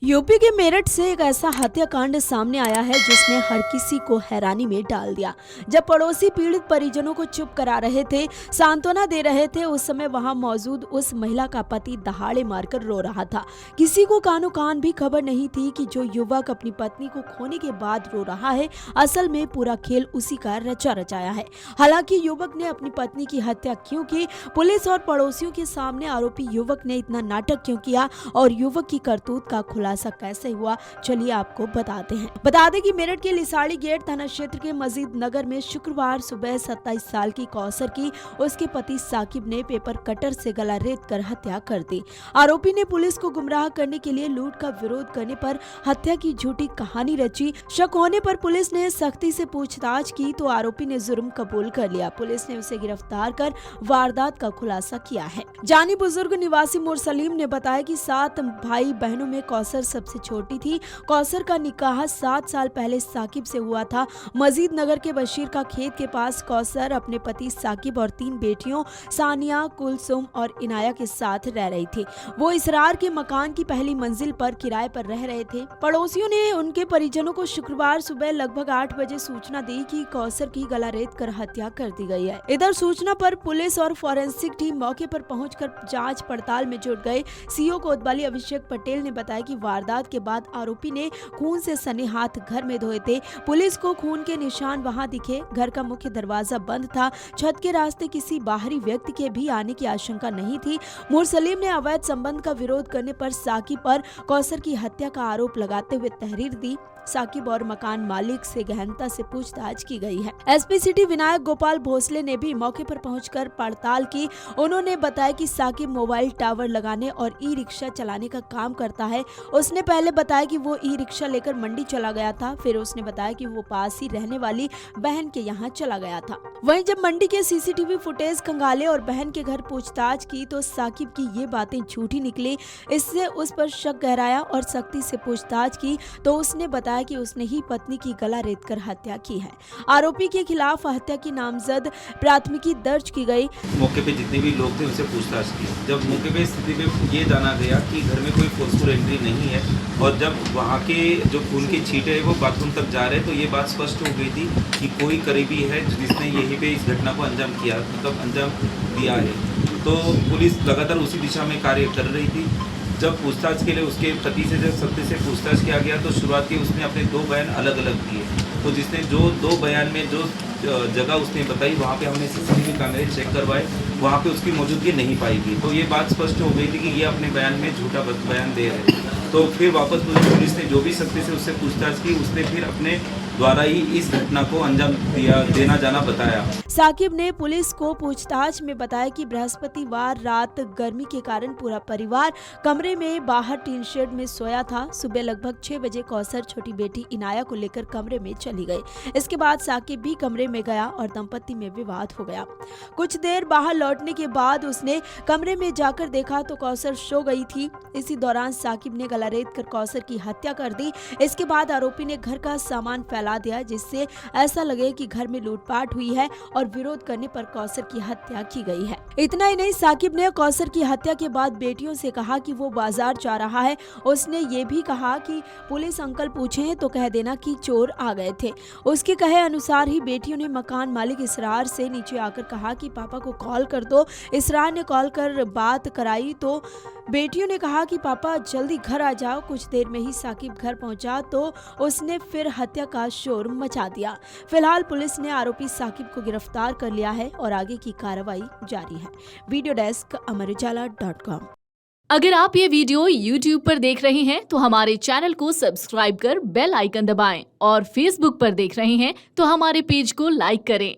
UP के मेरठ से एक ऐसा हत्याकांड सामने आया है जिसने हर किसी को हैरानी में डाल दिया। जब पड़ोसी पीड़ित परिजनों को चुप करा रहे थे, सांत्वना दे रहे थे, उस समय वहां मौजूद उस महिला का पति दहाड़े मारकर रो रहा था। किसी को कानो कान भी खबर नहीं थी कि जो युवक अपनी पत्नी को खोने के बाद रो रहा है, असल में पूरा खेल उसी का रचा रचाया है। हालांकि युवक ने अपनी पत्नी की हत्या क्यों की, पुलिस और पड़ोसियों के सामने आरोपी युवक ने इतना नाटक क्यों किया और युवक की करतूत का खुलासा कैसे हुआ, चलिए आपको बताते हैं। बता दें कि मेरठ के लिसाड़ी गेट थाना क्षेत्र के मजीद नगर में शुक्रवार सुबह 27 साल की कौसर की उसके पति साकिब ने पेपर कटर से गला रेत कर हत्या कर दी। आरोपी ने पुलिस को गुमराह करने के लिए लूट का विरोध करने पर हत्या की झूठी कहानी रची। शक होने पर पुलिस ने सख्ती से पूछताछ की तो आरोपी ने जुर्म कबूल कर लिया। पुलिस ने उसे गिरफ्तार कर वारदात का खुलासा किया है। जानी बुजुर्ग निवासी मुरसलीम ने बताया कि 7 भाई बहनों में कौसर सबसे छोटी थी। कौसर का निकाह 7 साल पहले साकिब से हुआ था। मजीद नगर के बशीर का खेत के पास कौसर अपने पति साकिब और 3 बेटियों सानिया, कुलसुम और इनाया के साथ रह रही थी। वो इसरार के मकान की पहली मंजिल पर किराए पर रह रहे थे। पड़ोसियों ने उनके परिजनों को शुक्रवार सुबह लगभग 8 बजे सूचना दी कि कौसर की गला रेत कर हत्या कर दी गई है। इधर सूचना पर पुलिस और फॉरेंसिक टीम मौके पर पहुंचकर जांच पड़ताल में जुट गए। सीओ कोतवाली अभिषेक पटेल ने बताया कि वारदात के बाद आरोपी ने खून से सने हाथ घर में धोए थे। पुलिस को खून के निशान वहां दिखे। घर का मुख्य दरवाजा बंद था। छत के रास्ते किसी बाहरी व्यक्ति के भी आने की आशंका नहीं थी। मुरसलीम ने अवैध संबंध का विरोध करने पर साकिब पर कौसर की हत्या का आरोप लगाते हुए तहरीर दी। साकिब और मकान मालिक से गहनता से पूछताछ की गई है। एसपी सिटी विनायक गोपाल भोसले ने भी मौके पर पहुंचकर पड़ताल की। उन्होंने बताया कि साकिब मोबाइल टावर लगाने और ई रिक्शा चलाने का काम करता है। उसने पहले बताया कि वो ई रिक्शा लेकर मंडी चला गया था। फिर उसने बताया कि वो पास ही रहने वाली बहन के यहाँ चला गया था। वहीं जब मंडी के सीसीटीवी फुटेज खंगाले और बहन के घर पूछताछ की तो साकिब की ये बातें झूठी निकली। इससे उस पर शक गहराया और सख्ती से पूछताछ की तो उसने बताया कि उसने ही पत्नी की गला रेत कर हत्या की है। आरोपी के खिलाफ हत्या की नामजद प्राथमिकी दर्ज की गई। मौके पे जितने भी लोग थे उनसे पूछताछ की। जब मौके पे स्थिति में ये जाना गया कि घर में कोई फोर्सफुल एंट्री नहीं है और जब वहाँ के जो खून के छींटे हैं वो बाथरूम तक जा रहे तो ये बात स्पष्ट हो गई थी कि कोई करीबी है जिसने यहीं पे इस घटना को अंजाम किया, मतलब अंजाम दिया है। तो पुलिस लगातार उसी दिशा में कार्य कर रही थी। जब पूछताछ के लिए उसके पति से जब सख्ती से पूछताछ किया गया तो शुरुआत की उसने अपने 2 बयान अलग अलग दिए। तो जिसने जो 2 बयान में जो जगह उसने बताई वहाँ पे हमने सीसीटीवी कैमरे चेक करवाए, वहाँ पे उसकी मौजूदगी नहीं पाई गई। तो ये बात स्पष्ट हो गई थी कि ये अपने बयान में झूठा बयान दे रहे हैं। तो फिर वापस पुलिस ने जो भी सख्ती से उससे पूछताछ की उसने फिर अपने द्वारा ही इस घटना को अंजाम देना जाना बताया। साकिब ने पुलिस को पूछताछ में बताया कि बृहस्पतिवार रात गर्मी के कारण पूरा परिवार कमरे में बाहर टीन शेड में सोया था। सुबह लगभग 6 बजे कौसर छोटी बेटी इनाया को लेकर कमरे में चली गई। इसके बाद साकिब भी कमरे में गया और दंपति में विवाद हो गया। कुछ देर बाहर लौटने के बाद उसने कमरे में जाकर देखा तो कौसर सो गई थी। इसी दौरान साकिब ने गला रेत कर कौसर की हत्या कर दी। इसके बाद आरोपी ने घर का सामान फैला दिया जिससे ऐसा लगे कि घर में लूटपाट हुई है और विरोध करने पर कौसर की हत्या की गई है। इतना ही नहीं, साकिब ने कौसर की हत्या के बाद बेटियों से कहा कि वो बाजार जा रहा है। उसने ये भी कहा कि पुलिस अंकल पूछे तो कह देना कि चोर आ गए थे। उसके कहे अनुसार ही बेटियों ने मकान मालिक इसरार से नीचे आकर कहा कि पापा को कॉल कर दो। इसरार ने कॉल कर बात कराई तो बेटियों ने कहा कि पापा जल्दी घर आ जाओ। कुछ देर में ही साकिब घर पहुंचा तो उसने फिर हत्या का शोर मचा दिया। फिलहाल पुलिस ने आरोपी साकिब को गिरफ्तार कर लिया है और आगे की कार्रवाई जारी है। Video desk amarujala.com। अगर आप ये वीडियो YouTube पर देख रहे हैं तो हमारे चैनल को सब्सक्राइब कर बेल आइकन दबाएं और Facebook पर देख रहे हैं तो हमारे पेज को लाइक करें।